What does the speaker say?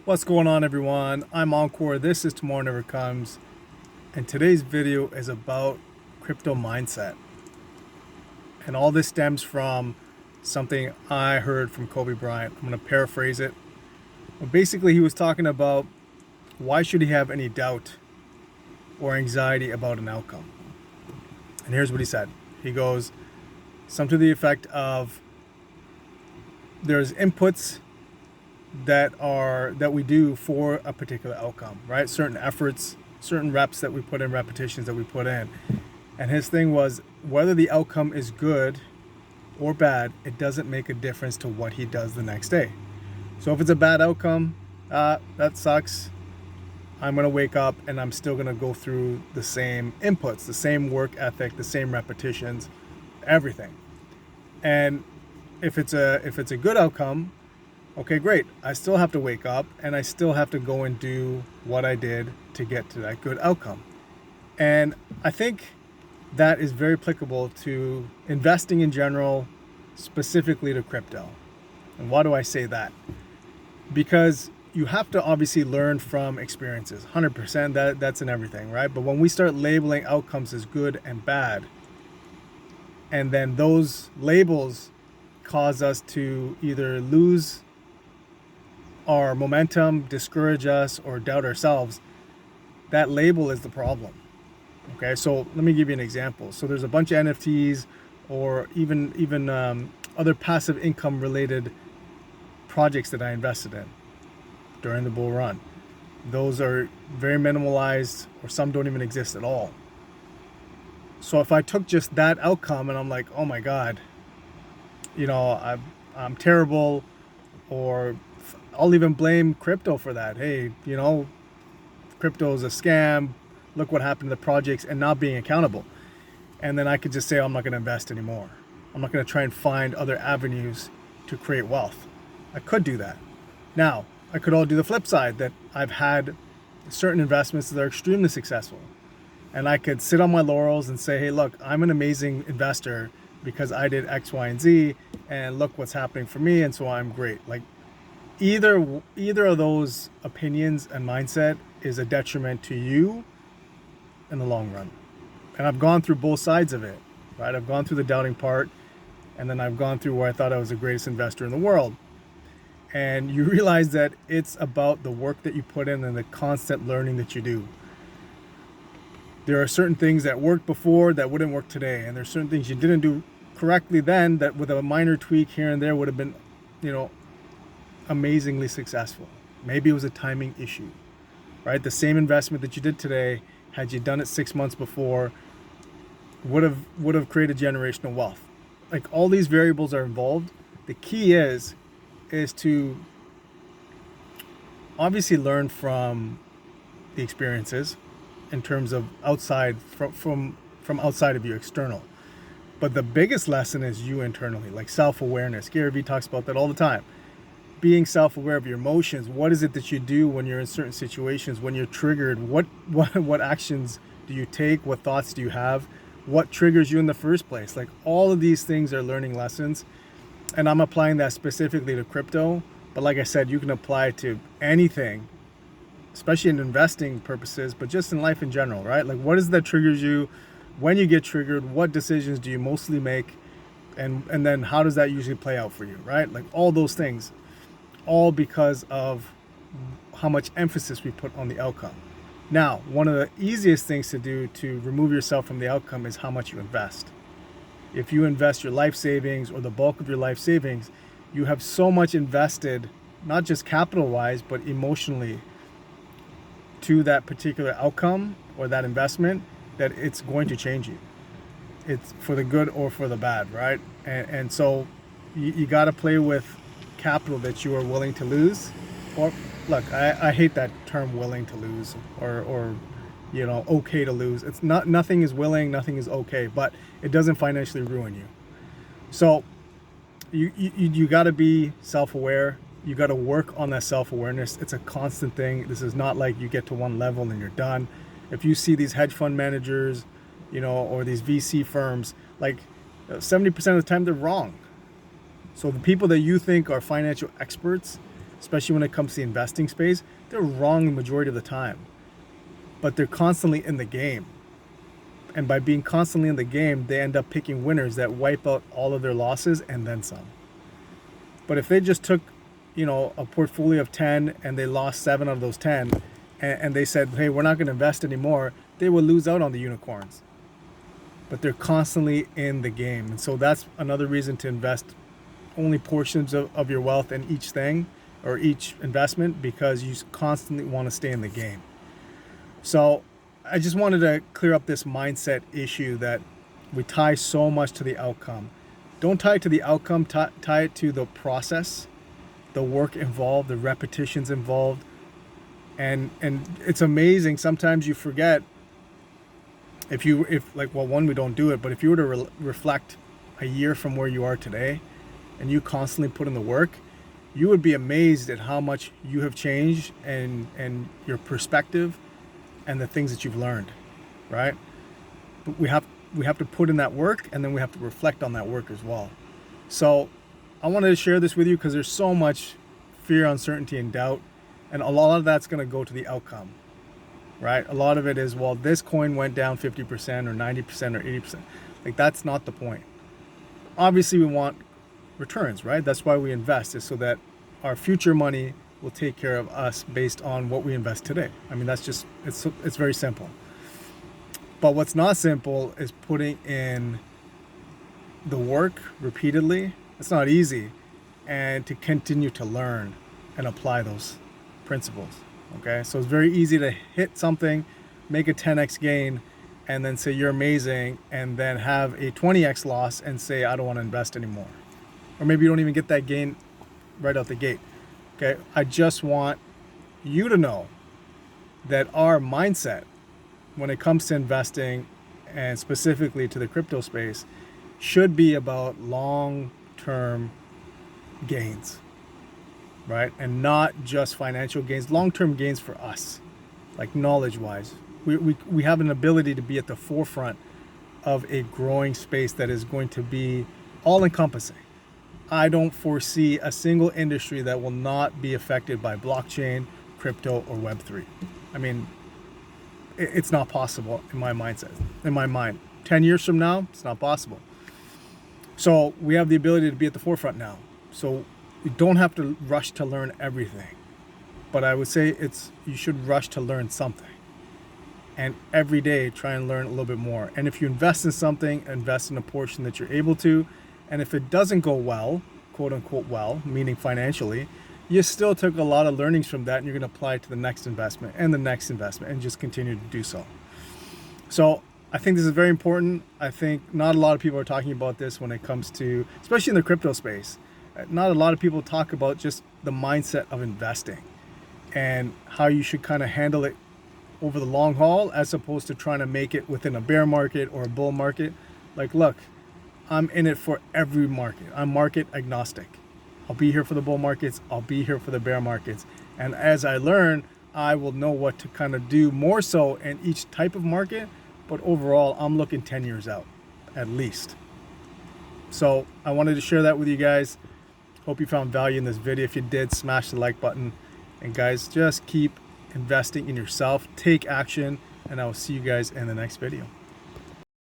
What's going on, everyone? I'm Encore. This is Tomorrow Never Comes, and today's video is about crypto mindset. And all this stems from something I heard from Kobe Bryant. I'm going to paraphrase it. But basically, he was talking about why should he have any doubt or anxiety about an outcome. And here's what he said. He goes, something to the effect of there's inputs that we do for a particular outcome, right? Certain efforts, certain reps that we put in, repetitions that we put in. And his thing was whether the outcome is good or bad, it doesn't make a difference to what he does the next day. So if it's a bad outcome, that sucks. I'm going to wake up and I'm still going to go through the same inputs, the same work ethic, the same repetitions, everything. And if it's a good outcome, okay, great. I still have to wake up and I still have to go and do what I did to get to that good outcome. And I think that is very applicable to investing in general, specifically to crypto. And why do I say that? Because you have to obviously learn from experiences. 100%, that's in everything, right? But when we start labeling outcomes as good and bad, and then those labels cause us to either lose our momentum, discourage us, or doubt ourselves, that label is the problem. Okay, so let me give you an example. So there's a bunch of NFTs or even other passive income related projects that I invested in during the bull run. Those are very minimalized, or some don't even exist at all. So if I took just that outcome and I'm like, oh my God, I'm terrible, or I'll even blame crypto for that. Hey, crypto is a scam. Look what happened to the projects, and not being accountable. And then I could just say, oh, I'm not going to invest anymore. I'm not going to try and find other avenues to create wealth. I could do that. Now, I could all do the flip side, that I've had certain investments that are extremely successful. And I could sit on my laurels and say, hey, look, I'm an amazing investor because I did X, Y, and Z, and look what's happening for me, and so I'm great. Like, either of those opinions and mindset is a detriment to you in the long run. And I've gone through both sides of it, right? I've gone through the doubting part, and then I've gone through where I thought I was the greatest investor in the world. And you realize that it's about the work that you put in and the constant learning that you do. There are certain things that worked before that wouldn't work today, and there's certain things you didn't do correctly then that with a minor tweak here and there would have been, amazingly successful. Maybe it was a timing issue, right? The same investment that you did today, had you done it 6 months before, would have created generational wealth. Like, all these variables are involved. The key is to obviously learn from the experiences in terms of outside from outside of you, external. But the biggest lesson is you internally, like self-awareness. Gary Vee talks about that all the time. Being self-aware of your emotions. What is it that you do when you're in certain situations, when you're triggered? What actions do you take? What thoughts do you have? What triggers you in the first place? Like, all of these things are learning lessons. And I'm applying that specifically to crypto. But like I said, you can apply it to anything, especially in investing purposes, but just in life in general, right? Like, what is that triggers you? When you get triggered, what decisions do you mostly make? And then how does that usually play out for you, right? Like, all those things, all because of how much emphasis we put on the outcome. Now, one of the easiest things to do to remove yourself from the outcome is how much you invest. If you invest your life savings or the bulk of your life savings, you have so much invested, not just capital-wise, but emotionally, to that particular outcome or that investment, that it's going to change you. It's for the good or for the bad, right? And so you got to play with capital that you are willing to lose. Or, look, I hate that term, willing to lose, or okay to lose. It's not, nothing is willing, nothing is okay, but it doesn't financially ruin you. So you got to be self-aware. You got to work on that self-awareness. It's a constant thing. This is not like you get to one level and you're done. If you see these hedge fund managers, or these VC firms, like, 70% of the time they're wrong. So the people that you think are financial experts, especially when it comes to the investing space, they're wrong the majority of the time. But they're constantly in the game. And by being constantly in the game, they end up picking winners that wipe out all of their losses and then some. But if they just took, a portfolio of 10 and they lost 7 of those 10, and they said, hey, we're not going to invest anymore, they will lose out on the unicorns. But they're constantly in the game. And so that's another reason to invest only portions of your wealth in each thing or each investment, because you constantly want to stay in the game. So I just wanted to clear up this mindset issue that we tie so much to the outcome. Don't tie it to the outcome, tie it to the process, the work involved, the repetitions involved. And it's amazing. Sometimes you forget one, we don't do it, but if you were to reflect a year from where you are today and you constantly put in the work, you would be amazed at how much you have changed and your perspective and the things that you've learned, right? But we have to put in that work, and then we have to reflect on that work as well. So I wanted to share this with you because there's so much fear, uncertainty, and doubt, and a lot of that's going to go to the outcome, right? A lot of it is, well, this coin went down 50% or 90% or 80%. Like, that's not the point. Obviously, we want returns, right? That's why we invest, is so that our future money will take care of us based on what we invest today. I mean, that's just, it's very simple. But what's not simple is putting in the work repeatedly. It's not easy. And to continue to learn and apply those principles. Okay, so it's very easy to hit something, make a 10x gain, and then say you're amazing, and then have a 20x loss and say I don't want to invest anymore. Or maybe you don't even get that gain right out the gate. Okay, I just want you to know that our mindset when it comes to investing, and specifically to the crypto space, should be about long-term gains, right? And not just financial gains, long-term gains for us, like knowledge-wise. We have an ability to be at the forefront of a growing space that is going to be all-encompassing. I don't foresee a single industry that will not be affected by blockchain, crypto, or Web3. I mean, it's not possible in my mindset, in my mind. 10 years from now, it's not possible. So we have the ability to be at the forefront now. So you don't have to rush to learn everything. But I would say you should rush to learn something. And every day, try and learn a little bit more. And if you invest in something, invest in a portion that you're able to. And if it doesn't go well, quote unquote well, meaning financially, you still took a lot of learnings from that, and you're going to apply it to the next investment and the next investment and just continue to do so. So I think this is very important. I think not a lot of people are talking about this when it comes to, especially in the crypto space. Not a lot of people talk about just the mindset of investing and how you should kind of handle it over the long haul, as opposed to trying to make it within a bear market or a bull market. Like, look, I'm in it for every market. I'm market agnostic. I'll be here for the bull markets. I'll be here for the bear markets. And as I learn, I will know what to kind of do more so in each type of market. But overall, I'm looking 10 years out, at least. So I wanted to share that with you guys. Hope you found value in this video. If you did, smash the like button. And guys, just keep investing in yourself. Take action. And I will see you guys in the next video.